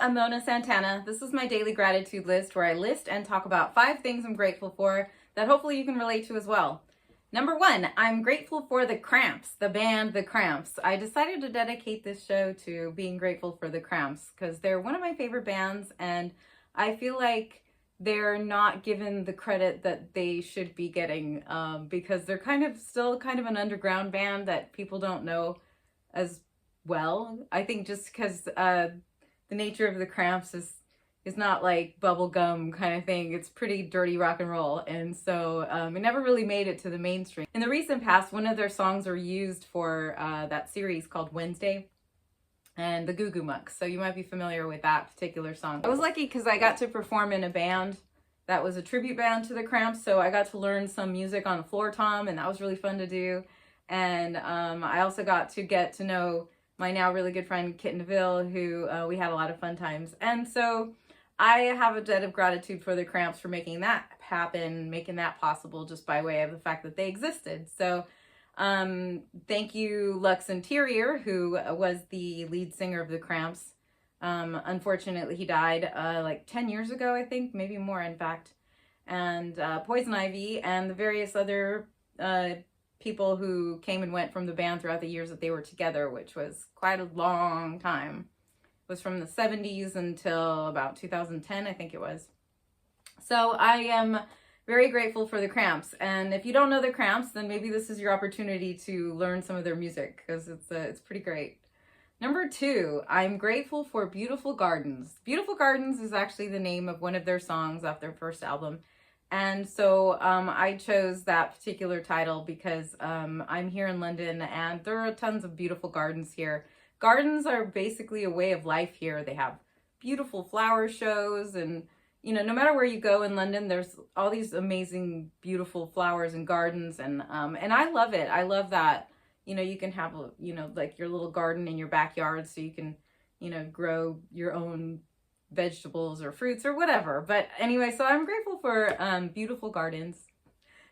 I'm Mona Santana. This is my daily gratitude list where I list and talk about 5 things I'm grateful for that hopefully you can relate to as well. Number 1, I'm grateful for the Cramps, the band The Cramps. I decided to dedicate this show to being grateful for the Cramps because they're one of my favorite bands, and I feel like they're not given the credit that they should be getting because they're still kind of an underground band that people don't know as well. I think just because the nature of the Cramps is not like bubblegum kind of thing. It's pretty dirty rock and roll, and so it never really made it to the mainstream. In the recent past, one of their songs were used for that series called Wednesday and the Goo Goo Mucks, so you might be familiar with that particular song. I was lucky because I got to perform in a band that was a tribute band to the Cramps, so I got to learn some music on the floor tom, and that was really fun to do. And I also got to know my now really good friend Kit Neville, who we had a lot of fun times. And so I have a debt of gratitude for the Cramps for making that happen, making that possible just by way of the fact that they existed. So thank you, Lux Interior, who was the lead singer of the Cramps. Unfortunately, he died like 10 years ago, I think, maybe more, in fact. And Poison Ivy and the various other people who came and went from the band throughout the years that they were together, which was quite a long time. It was from the 70s until about 2010, I think it was. So I am very grateful for the Cramps. And if you don't know the Cramps, then maybe this is your opportunity to learn some of their music because it's pretty great. Number 2, I'm grateful for Beautiful Gardens. Beautiful Gardens is actually the name of one of their songs off their first album. And so I chose that particular title because I'm here in London and there are tons of beautiful gardens here. Gardens are basically a way of life here. They have beautiful flower shows, and no matter where you go in London, there's all these amazing, beautiful flowers and gardens, and I love it. I love that you can have like your little garden in your backyard, so you can grow your own vegetables or fruits or whatever. But anyway, so I'm grateful for beautiful gardens.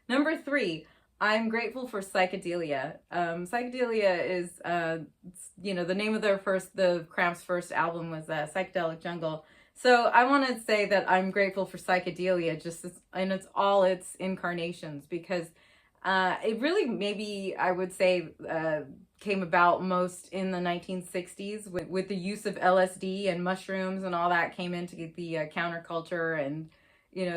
Number 3, I'm grateful for psychedelia. Psychedelia is the name of the Cramps' first album was Psychedelic Jungle. So I want to say that I'm grateful for psychedelia and it's all its incarnations, because it really, maybe I would say, came about most in the 1960s with the use of LSD and mushrooms, and all that came into the counterculture and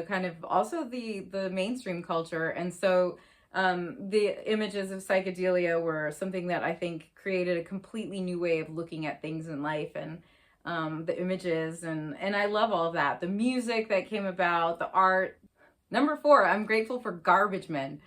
kind of also the mainstream culture. And so the images of psychedelia were something that I think created a completely new way of looking at things in life, and the images, and I love all of that. The music that came about, the art. Number 4, I'm grateful for Garbage Men.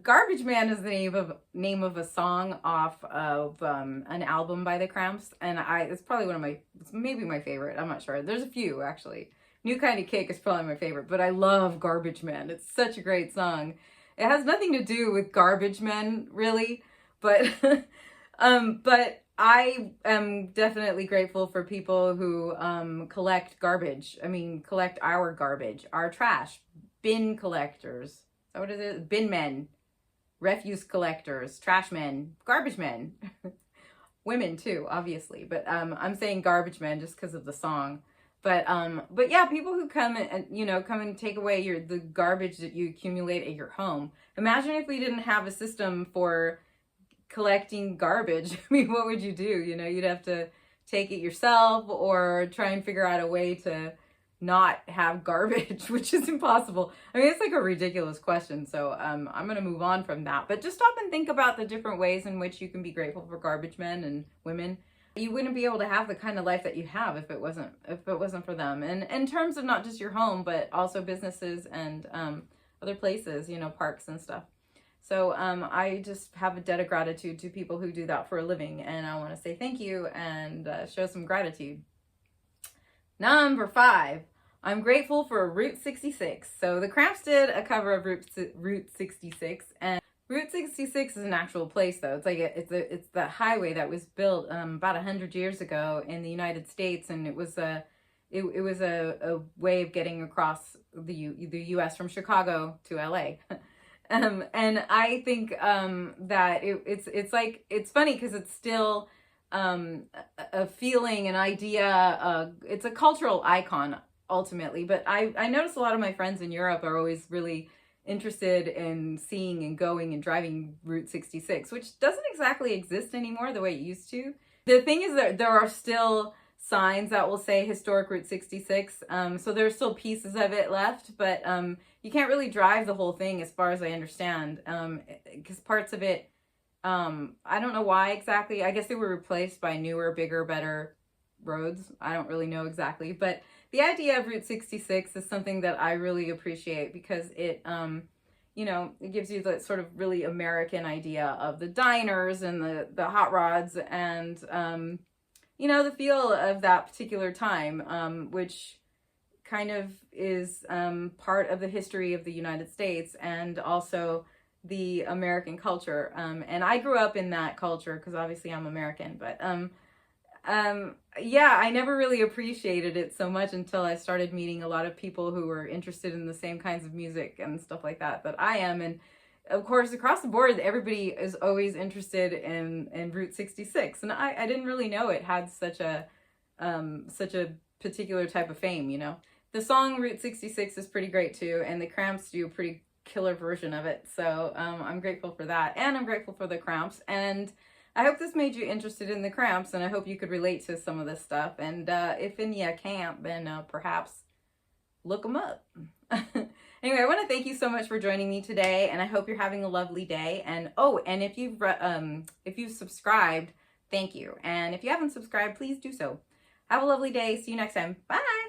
Garbage Man is the name of a song off of an album by the Cramps, and it's probably it's maybe my favorite. I'm not sure. There's a few, actually. New Kind of Cake is probably my favorite, but I love Garbage Man. It's such a great song. It has nothing to do with garbage men, really, but but I am definitely grateful for people who collect garbage. I mean, collect our garbage, our trash, bin collectors. So what is it? Bin men, refuse collectors, trash men, garbage men, women too, obviously. But I'm saying garbage men just because of the song. But yeah, people who come and take away the garbage that you accumulate at your home. Imagine if we didn't have a system for collecting garbage. I mean, what would you do? You'd have to take it yourself or try and figure out a way to not have garbage, which is impossible. I mean, it's like a ridiculous question, so I'm going to move on from that. But just stop and think about the different ways in which you can be grateful for garbage men and women. You wouldn't be able to have the kind of life that you have if it wasn't for them. And in terms of not just your home, but also businesses and other places, parks and stuff. So I just have a debt of gratitude to people who do that for a living, and I want to say thank you and show some gratitude. Number 5, I'm grateful for Route 66. So the Cramps did a cover of Route 66, and Route 66 is an actual place, though. It's like it's the highway that was built about 100 years ago in the United States, and it was a way of getting across the U.S. from Chicago to L.A. And I think that it's funny because it's still a feeling, an idea. It's a cultural icon ultimately. But I notice a lot of my friends in Europe are always really interested in seeing and going and driving Route 66, which doesn't exactly exist anymore the way it used to. The thing is that there are still signs that will say historic Route 66. So there's still pieces of it left, but you can't really drive the whole thing as far as I understand, because parts of it, I don't know why exactly. I guess they were replaced by newer, bigger, better roads. I don't really know exactly, but the idea of Route 66 is something that I really appreciate because it, you know, it gives you the sort of really American idea of the diners and the hot rods and, you know, the feel of that particular time, which kind of is part of the history of the United States and also the American culture. And I grew up in that culture because obviously I'm American, but yeah, I never really appreciated it so much until I started meeting a lot of people who were interested in the same kinds of music and stuff like that I am. And of course, across the board, everybody is always interested in Route 66. And I didn't really know it had such a particular type of fame, you know. The song Route 66 is pretty great too, and the Cramps do a pretty killer version of it. So I'm grateful for that. And I'm grateful for the Cramps. And I hope this made you interested in the Cramps, and I hope you could relate to some of this stuff. And if you can't, then perhaps look them up. Anyway, I want to thank you so much for joining me today, and I hope you're having a lovely day. And oh, and if you've subscribed, thank you. And if you haven't subscribed, please do so. Have a lovely day. See you next time. Bye.